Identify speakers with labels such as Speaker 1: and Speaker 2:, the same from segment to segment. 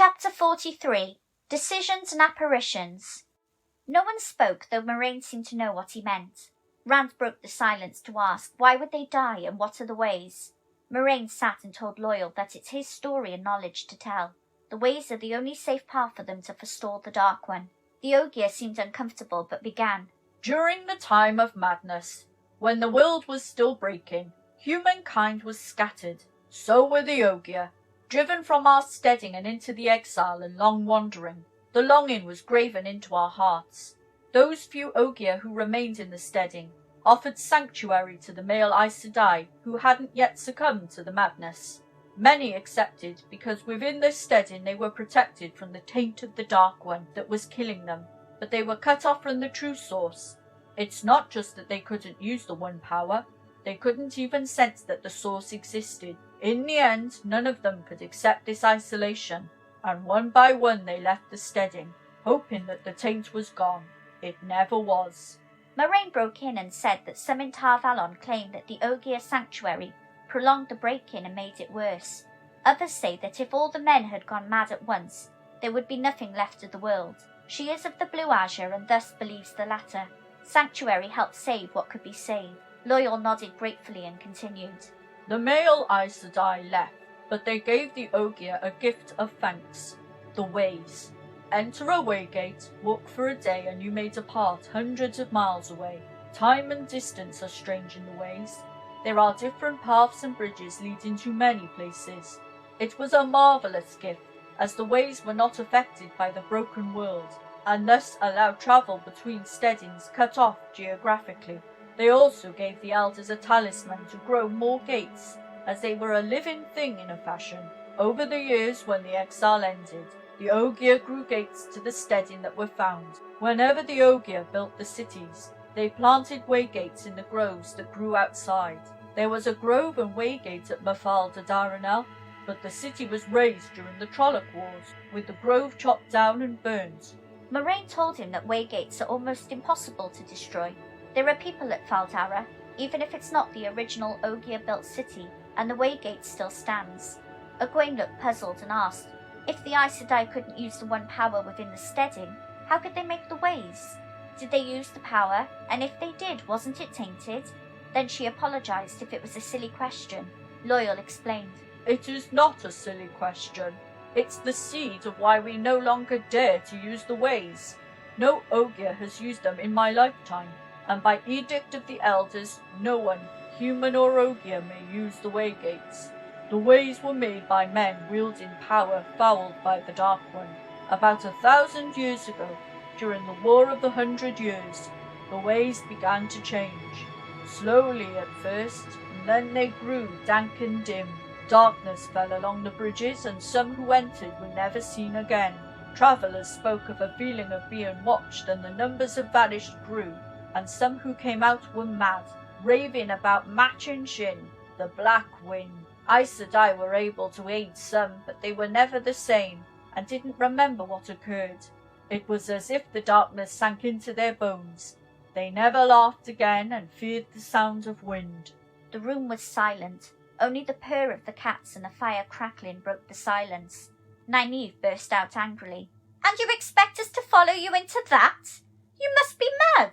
Speaker 1: Chapter 43. Decisions and Apparitions. No one spoke, though Moraine seemed to know what he meant. Rand broke the silence to ask, why would they die and what are the ways? Moraine sat and told Loial that it's his story and knowledge to tell. The ways are the only safe path for them to forestall the Dark One. The Ogier seemed uncomfortable, but began.
Speaker 2: During the time of madness, when the world was still breaking, humankind was scattered. So were the Ogier. Driven from our steading and into the exile and long wandering, the longing was graven into our hearts. Those few Ogier who remained in the steading offered sanctuary to the male Aes Sedai who hadn't yet succumbed to the madness. Many accepted because within the steading they were protected from the taint of the Dark One that was killing them, but they were cut off from the true source. It's not just that they couldn't use the One Power, they couldn't even sense that the source existed. In the end, none of them could accept this isolation, and one by one they left the steading, hoping that the taint was gone. It never was.
Speaker 1: Moraine broke in and said that some in Tar Valon claimed that the Ogier sanctuary prolonged the break-in and made it worse. Others say that if all the men had gone mad at once, there would be nothing left of the world. She is of the Blue Azure and thus believes the latter. Sanctuary helped save what could be saved. Loial nodded gratefully and continued.
Speaker 2: The male Aes Sedai left, but they gave the Ogier a gift of thanks, the ways. Enter a waygate, walk for a day, and you may depart hundreds of miles away. Time and distance are strange in the ways. There are different paths and bridges leading to many places. It was a marvellous gift, as the ways were not affected by the broken world, and thus allowed travel between steadings cut off geographically. They also gave the elders a talisman to grow more gates, as they were a living thing in a fashion. Over the years, when the exile ended, the Ogier grew gates to the steading that were found. Whenever the Ogier built the cities, they planted waygates in the groves that grew outside. There was a grove and waygate at Mafal de Daranel, but the city was razed during the Trolloc Wars, with the grove chopped down and burned.
Speaker 1: Moraine told him that waygates are almost impossible to destroy. There are people at Fal Dara, even if it's not the original Ogier-built city, and the waygate still stands. Egwene looked puzzled and asked, if the Aes Sedai couldn't use the One Power within the steading, how could they make the ways? Did they use the power, and if they did, wasn't it tainted? Then she apologized if it was a silly question. Loial explained.
Speaker 2: It is not a silly question. It's the seed of why we no longer dare to use the ways. No Ogier has used them in my lifetime, and by edict of the elders, no one, human or Ogier, may use the waygates. The ways were made by men wielding power fouled by the Dark One. About 1,000 years ago, during the War of the 100 Years, the ways began to change. Slowly at first, and then they grew dank and dim. Darkness fell along the bridges, and some who entered were never seen again. Travellers spoke of a feeling of being watched, and the numbers of vanished grew, and some who came out were mad, raving about Machin Shin, the Black Wind. Aes Sedai were able to aid some, but they were never the same, and didn't remember what occurred. It was as if the darkness sank into their bones. They never laughed again, and feared the sound of wind.
Speaker 1: The room was silent. Only the purr of the cats and a fire crackling broke the silence. Nynaeve burst out angrily. And you expect us to follow you into that? You must be mad!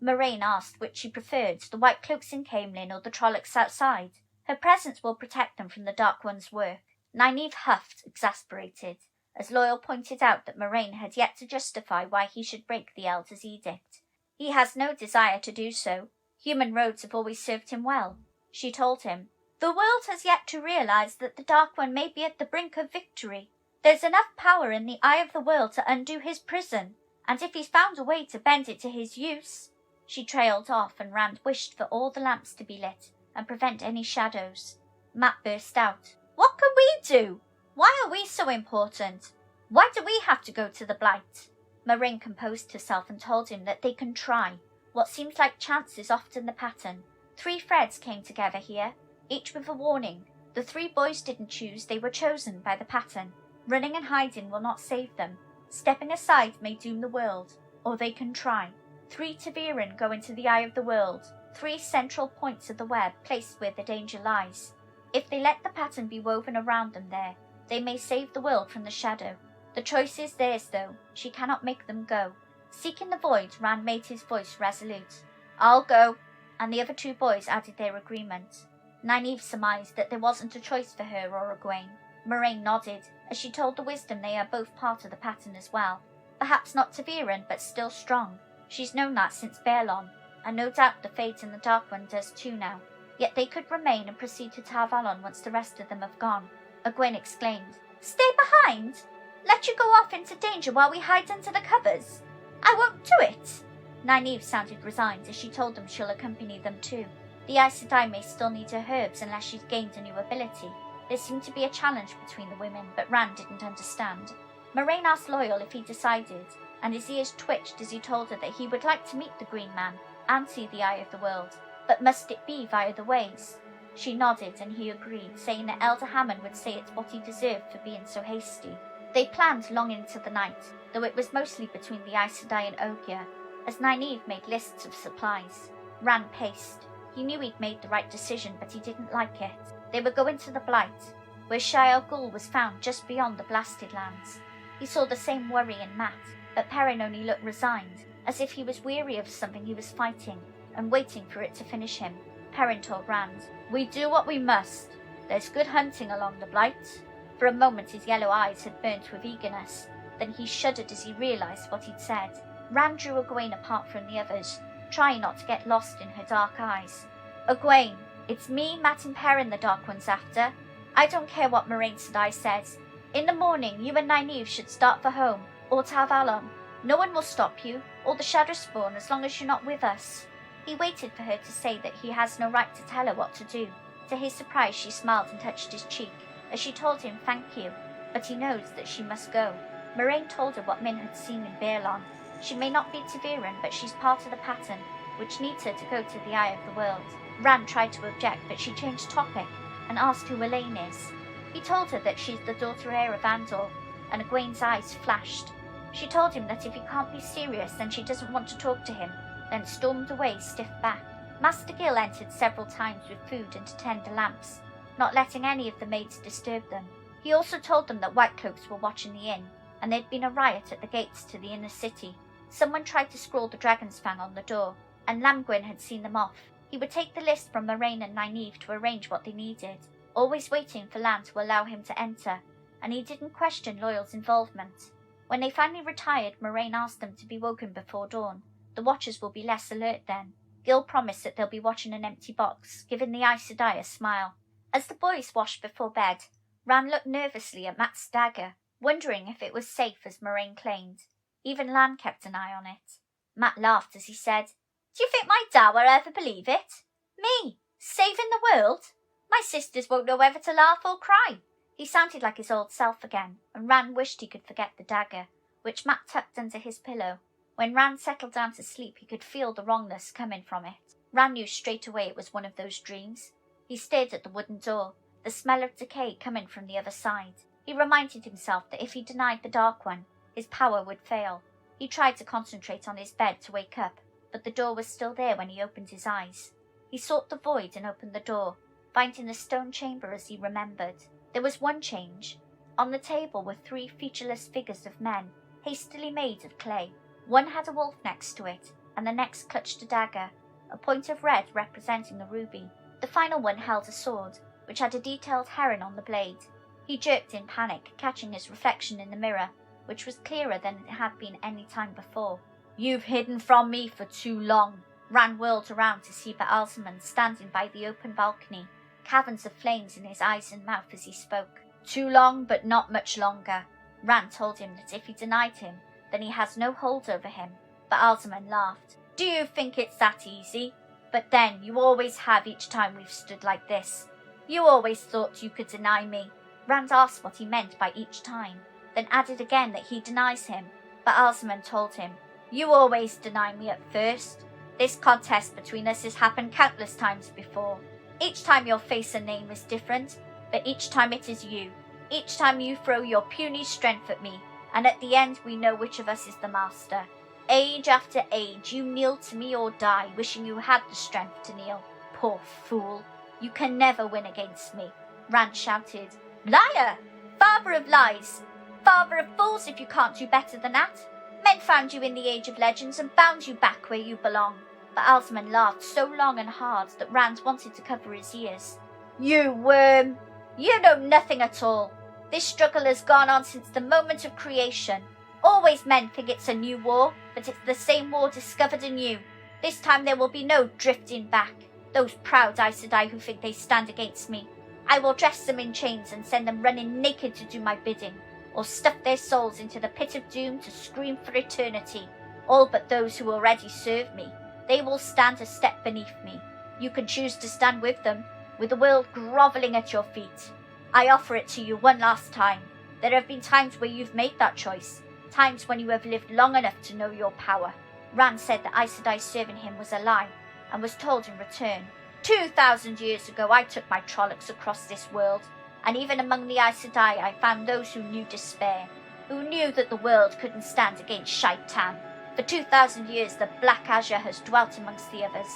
Speaker 1: Moraine asked which she preferred, the White Cloaks in Caemlyn or the Trollocs outside. Her presence will protect them from the Dark One's work. Nynaeve huffed, exasperated, as Loial pointed out that Moraine had yet to justify why he should break the Elder's edict. He has no desire to do so. Human roads have always served him well. She told him, the world has yet to realize that the Dark One may be at the brink of victory. There's enough power in the eye of the world to undo his prison, and if he's found a way to bend it to his use. She trailed off, and Rand wished for all the lamps to be lit and prevent any shadows. Matt burst out. What can we do? Why are we so important? Why do we have to go to the Blight? Moraine composed herself and told him that they can try. What seems like chance is often the pattern. 3 threads came together here, each with a warning. The 3 boys didn't choose, they were chosen by the pattern. Running and hiding will not save them. Stepping aside may doom the world, or they can try. 3 Ta'veren go into the eye of the world, 3 central points of the web placed where the danger lies. If they let the pattern be woven around them there, They may save the world from the shadow. The choice is theirs, though. She cannot make them go. Seeking the void, Rand made his voice resolute. I'll go. And the other two boys added their agreement. Nynaeve surmised that there wasn't a choice for her or Egwene. Moraine nodded, as she told the wisdom they are both part of the pattern as well. Perhaps not Ta'Veren, but still strong. She's known that since Baerlon, and no doubt the Fade and the Dark One does too now. Yet they could remain and proceed to Tar Valon once the rest of them have gone. Egwene exclaimed, Stay behind? Let you go off into danger while we hide under the covers? I won't do it. Nynaeve sounded resigned as she told them she'll accompany them too. The Aes Sedai may still need her herbs unless she's gained a new ability. There seemed to be a challenge between the women, but Rand didn't understand. Moraine asked Loial if he decided, and his ears twitched as he told her that he would like to meet the Green Man and see the Eye of the World, but must it be via the ways? She nodded and he agreed, saying that Elder Hammond would say it's what he deserved for being so hasty. They planned long into the night, though it was mostly between the Aes Sedai and Ogier, as Nynaeve made lists of supplies. Rand paced. He knew he'd made the right decision, but he didn't like it. They were going to the Blight, where Shaiar Ghul was found just beyond the Blasted Lands. He saw the same worry in Mat, but Perrin only looked resigned, as if he was weary of something he was fighting, and waiting for it to finish him. Perrin told Rand, We do what we must. There's good hunting along the Blight. For a moment his yellow eyes had burnt with eagerness. Then he shuddered as he realised what he'd said. Rand drew Egwene apart from the others, trying not to get lost in her dark eyes. Egwene, it's me, Mat and Perrin the Dark One's after. I don't care what Moraine Sedai says. In the morning, you and Nynaeve should start for home, or Tar Valon. No one will stop you, or the Shadowspawn, as long as you're not with us. He waited for her to say that he has no right to tell her what to do. To his surprise, she smiled and touched his cheek, as she told him thank you, but he knows that she must go. Moraine told her what Min had seen in Baerlon. She may not be Ta'Veren, but she's part of the pattern, which needs her to go to the Eye of the World. Rand tried to object, but she changed topic and asked who Elaine is. He told her that she's the daughter heir of Andor, and Egwene's eyes flashed. She told him that if he can't be serious, then she doesn't want to talk to him, then stormed away stiff-backed. Master Gil entered several times with food and to tend the lamps, not letting any of the maids disturb them. He also told them that Whitecloaks were watching the inn, and there'd been a riot at the gates to the inner city. Someone tried to scrawl the dragon's fang on the door, and Lamgwin had seen them off. He would take the list from Moraine and Nynaeve to arrange what they needed, always waiting for Lan to allow him to enter, and he didn't question Loial's involvement. When they finally retired, Moraine asked them to be woken before dawn. The watchers will be less alert then. Gil promised that they'll be watching an empty box, giving the Aes Sedai a smile. As the boys washed before bed, Rand looked nervously at Mat's dagger, wondering if it was safe as Moraine claimed. Even Lan kept an eye on it. Mat laughed as he said, Do you think my da will ever believe it? Me? Saving the world? My sisters won't know whether to laugh or cry. He sounded like his old self again, and Rand wished he could forget the dagger, which Mat tucked under his pillow. When Rand settled down to sleep, he could feel the wrongness coming from it. Rand knew straight away it was one of those dreams. He stared at the wooden door, the smell of decay coming from the other side. He reminded himself that if he denied the Dark One, his power would fail. He tried to concentrate on his bed to wake up, but the door was still there when he opened his eyes. He sought the void and opened the door, finding the stone chamber as he remembered. There was one change. On the table were 3 featureless figures of men, hastily made of clay. One had a wolf next to it, and the next clutched a dagger, a point of red representing the ruby. The final one held a sword, which had a detailed heron on the blade. He jerked in panic, catching his reflection in the mirror, which was clearer than it had been any time before. You've hidden from me for too long. Rand whirled around to see Baalzamon standing by the open balcony, caverns of flames in his eyes and mouth as he spoke. Too long, but not much longer. Rand told him that if he denied him, then he has no hold over him. Baalzamon laughed. Do you think it's that easy? But then, you always have each time we've stood like this. You always thought you could deny me. Rand asked what he meant by each time, then added again that he denies him. Baalzamon told him, You always deny me at first. This contest between us has happened countless times before. Each time your face and name is different, but each time it is you. Each time you throw your puny strength at me, and at the end we know which of us is the master. Age after age, you kneel to me or die, wishing you had the strength to kneel. Poor fool, you can never win against me. Rand shouted, Liar! Father of lies! Father of fools if you can't do better than that! Men found you in the Age of Legends and bound you back where you belong. But Alzman laughed so long and hard that Rand wanted to cover his ears. You worm! You know nothing at all. This struggle has gone on since the moment of creation. Always men think it's a new war, but it's the same war discovered anew. This time there will be no drifting back. Those proud Aes Sedai who think they stand against me, I will dress them in chains and send them running naked to do my bidding, or stuff their souls into the pit of doom to scream for eternity. All but those who already serve me. They will stand a step beneath me. You can choose to stand with them, with the world grovelling at your feet. I offer it to you one last time. There have been times where you've made that choice, times when you have lived long enough to know your power. Rand said that Aes Sedai serving him was a lie, and was told in return, 2,000 years ago I took my Trollocs across this world, and even among the Aes Sedai I found those who knew despair, who knew that the world couldn't stand against Shaitan. For 2,000 years the Black Azure has dwelt amongst the others,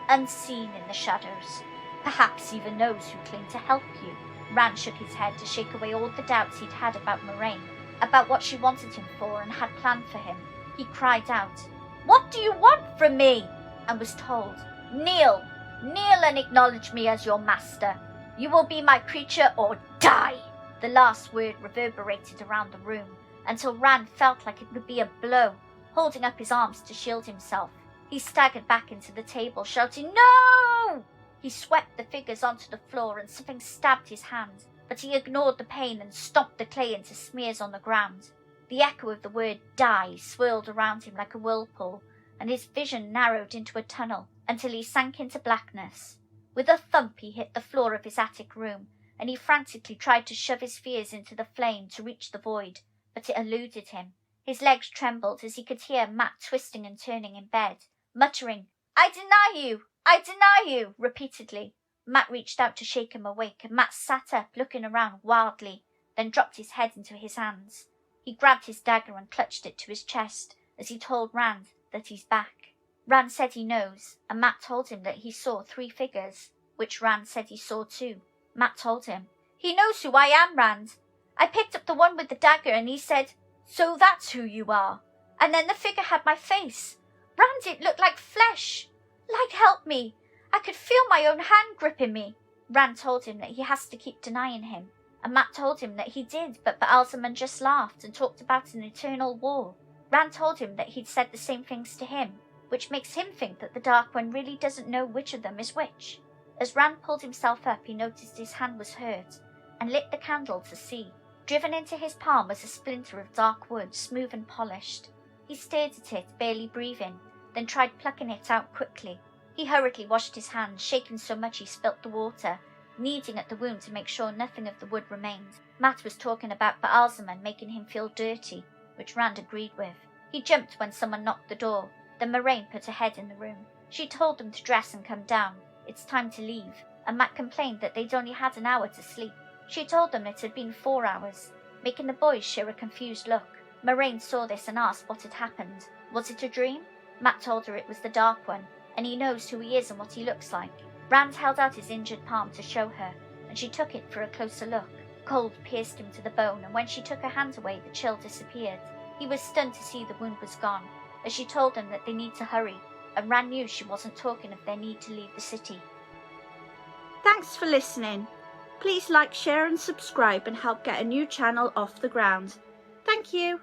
Speaker 1: unseen in the shadows. Perhaps even those who cling to help you. Rand shook his head to shake away all the doubts he'd had about Moraine, about what she wanted him for and had planned for him. He cried out, "What do you want from me?" and was told, "Kneel! Kneel and acknowledge me as your master. You will be my creature or die!" The last word reverberated around the room, until Rand felt like it would be a blow, holding up his arms to shield himself. He staggered back into the table, shouting, "No!" He swept the figures onto the floor and something stabbed his hand, but he ignored the pain and stomped the clay into smears on the ground. The echo of the word "die" swirled around him like a whirlpool, and his vision narrowed into a tunnel until he sank into blackness. With a thump he hit the floor of his attic room, and he frantically tried to shove his fears into the flame to reach the void, but it eluded him. His legs trembled as he could hear Matt twisting and turning in bed, muttering, "I deny you! I deny you!" repeatedly. Matt reached out to shake him awake, and Matt sat up, looking around wildly, then dropped his head into his hands. He grabbed his dagger and clutched it to his chest as he told Rand that he's back. Rand said he knows, and Matt told him that he saw 3 figures, which Rand said he saw too. Matt told him, "He knows who I am, Rand. I picked up the one with the dagger and he said, 'So that's who you are.' And then the figure had my face. Rand, it looked like flesh. Like, help me. I could feel my own hand gripping me." Rand told him that he has to keep denying him, and Matt told him that he did, but Baalzamon just laughed and talked about an eternal war. Rand told him that he'd said the same things to him, which makes him think that the Dark One really doesn't know which of them is which. As Rand pulled himself up, he noticed his hand was hurt, and lit the candle to see. Driven into his palm was a splinter of dark wood, smooth and polished. He stared at it, barely breathing, then tried plucking it out quickly. He hurriedly washed his hands, shaking so much he spilt the water, kneading at the wound to make sure nothing of the wood remained. Matt was talking about Baalzamon making him feel dirty, which Rand agreed with. He jumped when someone knocked the door. Then Moraine put her head in the room. She told them to dress and come down. It's time to leave, and Matt complained that they'd only had an hour to sleep. She told them it had been 4 hours, making the boys share a confused look. Moraine saw this and asked what had happened. Was it a dream? Matt told her it was the Dark One, and he knows who he is and what he looks like. Rand held out his injured palm to show her, and she took it for a closer look. Cold pierced him to the bone, and when she took her hands away, the chill disappeared. He was stunned to see the wound was gone, as she told them that they need to hurry, and Rand knew she wasn't talking of their need to leave the city.
Speaker 3: Thanks for listening. Please like, share and subscribe and help get a new channel off the ground. Thank you.